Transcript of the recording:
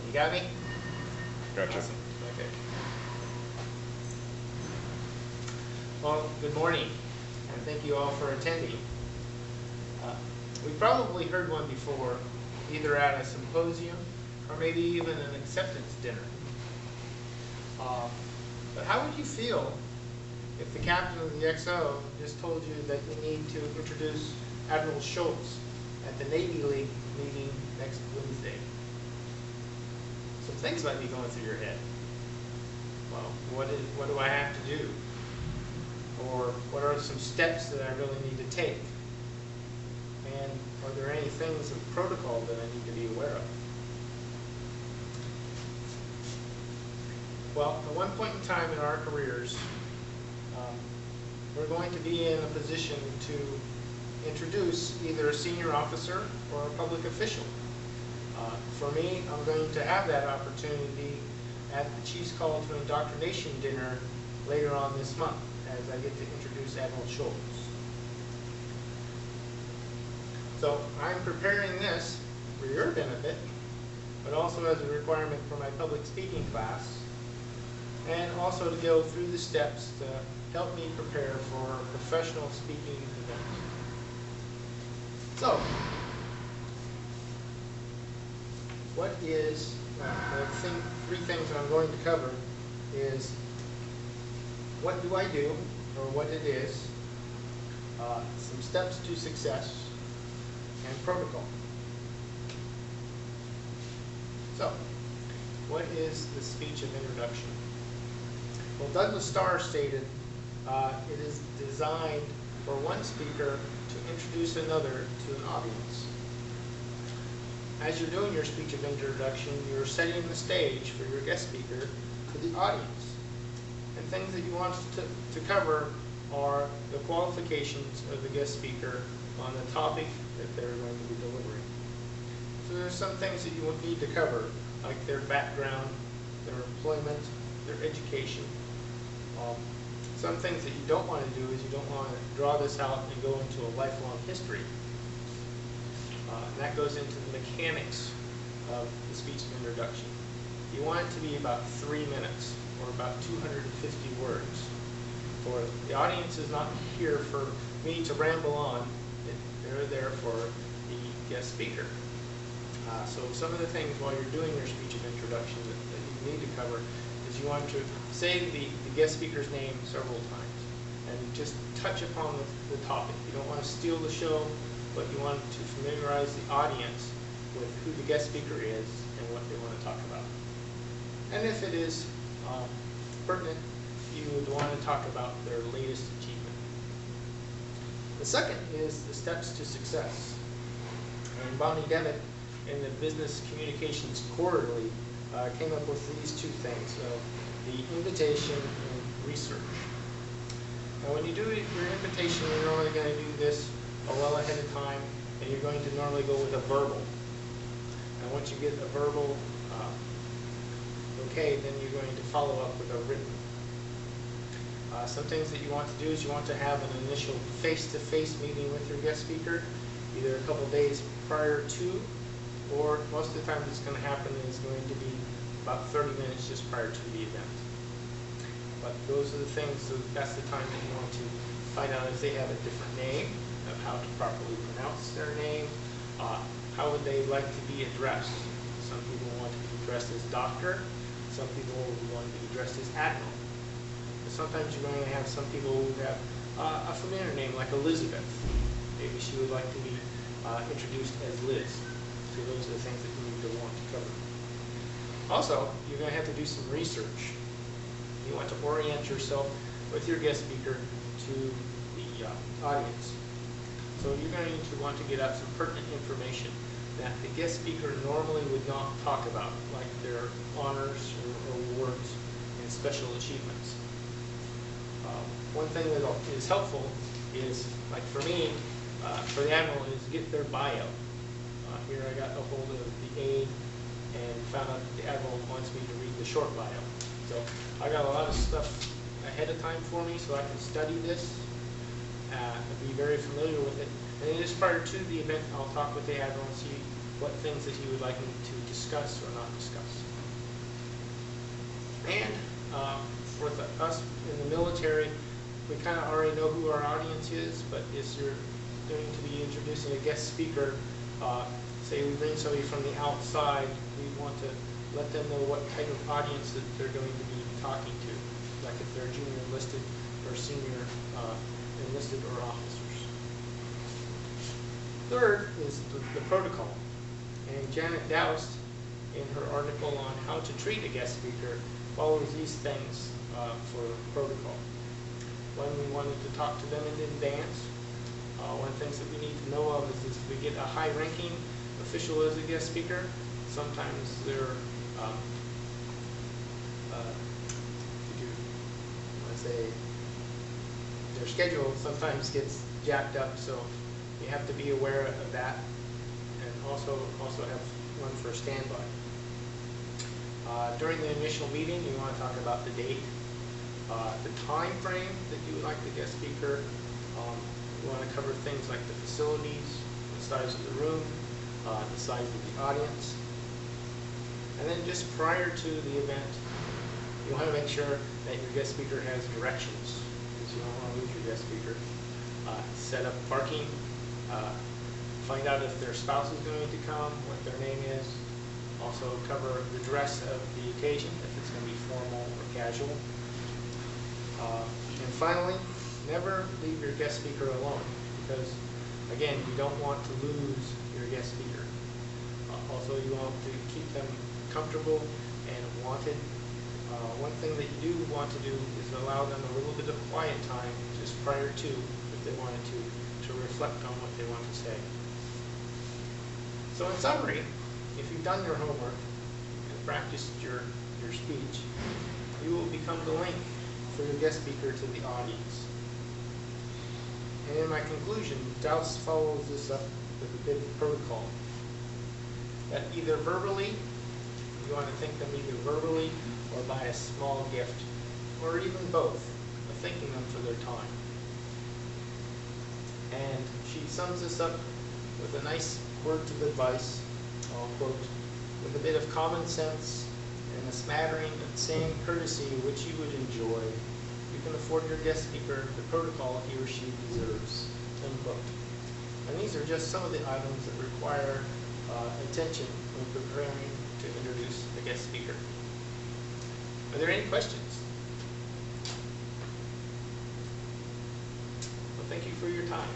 You got me? Gotcha. Awesome. Okay. Well, good morning, and thank you all for attending. We probably heard one before, either at a symposium or maybe even an acceptance dinner. But how would you feel if the captain of the XO just told you that you need to introduce Admiral Schultz at the Navy League meeting next Wednesday? Some things might be going through your head. Well, what do I have to do? Or what are some steps that I really need to take? And are there any things of protocol that I need to be aware of? Well, at one point in time in our careers, we're going to be in a position to introduce either a senior officer or a public official. For me, I'm going to have that opportunity at the Chiefs Call to Indoctrination dinner later on this month, as I get to introduce Admiral Schultz. So I'm preparing this for your benefit, but also as a requirement for my public speaking class, and also to go through the steps to help me prepare for a professional speaking event. So, what is, three things I'm going to cover is what do I do, or what it is, some steps to success, and protocol. So, what is the speech of introduction? Well, Douglas Starr stated, it is designed for one speaker to introduce another to an audience. As you're doing your speech of introduction, you're setting the stage for your guest speaker to the audience. And things that you want to cover are the qualifications of the guest speaker on the topic that they're going to be delivering. So there's some things that you will need to cover, like their background, their employment, their education. Some things that you don't want to do is you don't want to draw this out and go into a lifelong history. And that goes into the mechanics of the speech of introduction. You want it to be about 3 minutes, or about 250 words. For the audience is not here for me to ramble on. They're there for the guest speaker. So some of the things while you're doing your speech of introduction that you need to cover is you want to say the guest speaker's name several times and just touch upon the topic. You don't want to steal the show, but you want to familiarize the audience with who the guest speaker is and what they want to talk about. And if it is pertinent, you would want to talk about their latest achievement. The second is the steps to success. And Bonnie Devitt in the Business Communications Quarterly came up with these two things, the invitation and research. Now when you do your invitation, you're normally going to do this well ahead of time, and you're going to normally go with a verbal. And once you get a verbal okay, then you're going to follow up with a written. Some things that you want to do is you want to have an initial face-to-face meeting with your guest speaker, either a couple days prior to, or most of the time it's going to happen is going to be about 30 minutes just prior to the event. But those are the things, so that's the time that you want to find out if they have a different name, of how to properly pronounce their name, how would they like to be addressed. Some people want to be addressed as doctor, some people want to be addressed as admiral. But sometimes you're going to have some people who have a familiar name like Elizabeth. Maybe she would like to be introduced as Liz. So those are the things that you need to want to cover. Also, you're going to have to do some research. You want to orient yourself with your guest speaker to the audience. So you're going to want to get out some pertinent information that the guest speaker normally would not talk about, like their honors or awards and special achievements. One thing that is helpful is, like for me, for the Admiral, is get their bio. Here I got a hold of the aide and found out that the Admiral wants me to read the short bio. So I got a lot of stuff ahead of time for me so I can study this, be very familiar with it. And then just prior to the event, I'll talk with the Admiral and see what things that he would like me to discuss or not discuss. And for us in the military, we kind of already know who our audience is, but if you're going to be introducing a guest speaker, say we bring somebody from the outside, we want to let them know what type of audience that they're going to be talking to, like if they're junior enlisted or senior enlisted or officers. Third is the protocol. And Janet Doust, in her article on how to treat a guest speaker, follows these things for protocol. When we wanted to talk to them in advance, one of the things that we need to know of is if we get a high-ranking official as a guest speaker, sometimes their their schedule sometimes gets jacked up, so you have to be aware of that, and also have one for standby. During the initial meeting, you want to talk about the date, the time frame that you would like the guest speaker. You want to cover things like the facilities, the size of the room, the size of the audience. And then just prior to the event, you want to make sure that your guest speaker has directions, because you don't want to lose your guest speaker. Set up parking, find out if their spouse is going to come, what their name is. Also cover the dress of the occasion, if it's going to be formal or casual. And finally, never leave your guest speaker alone, because again, you don't want to lose your guest speaker. Also, you want to keep them comfortable and wanted. One thing that you do want to do is allow them a little bit of quiet time just prior to, if they wanted to reflect on what they want to say. So in summary, if you've done your homework and practiced your speech, you will become the link for your guest speaker to the audience. And in my conclusion, Doust follows this up with a bit of protocol. That either verbally, you want to thank them either verbally or by a small gift, or even both, of thanking them for their time. And she sums this up with a nice words of advice, I'll quote, "With a bit of common sense and a smattering of same courtesy which you would enjoy, you can afford your guest speaker the protocol he or she deserves." Unquote. And these are just some of the items that require attention when preparing to introduce a guest speaker. Are there any questions? Well, thank you for your time.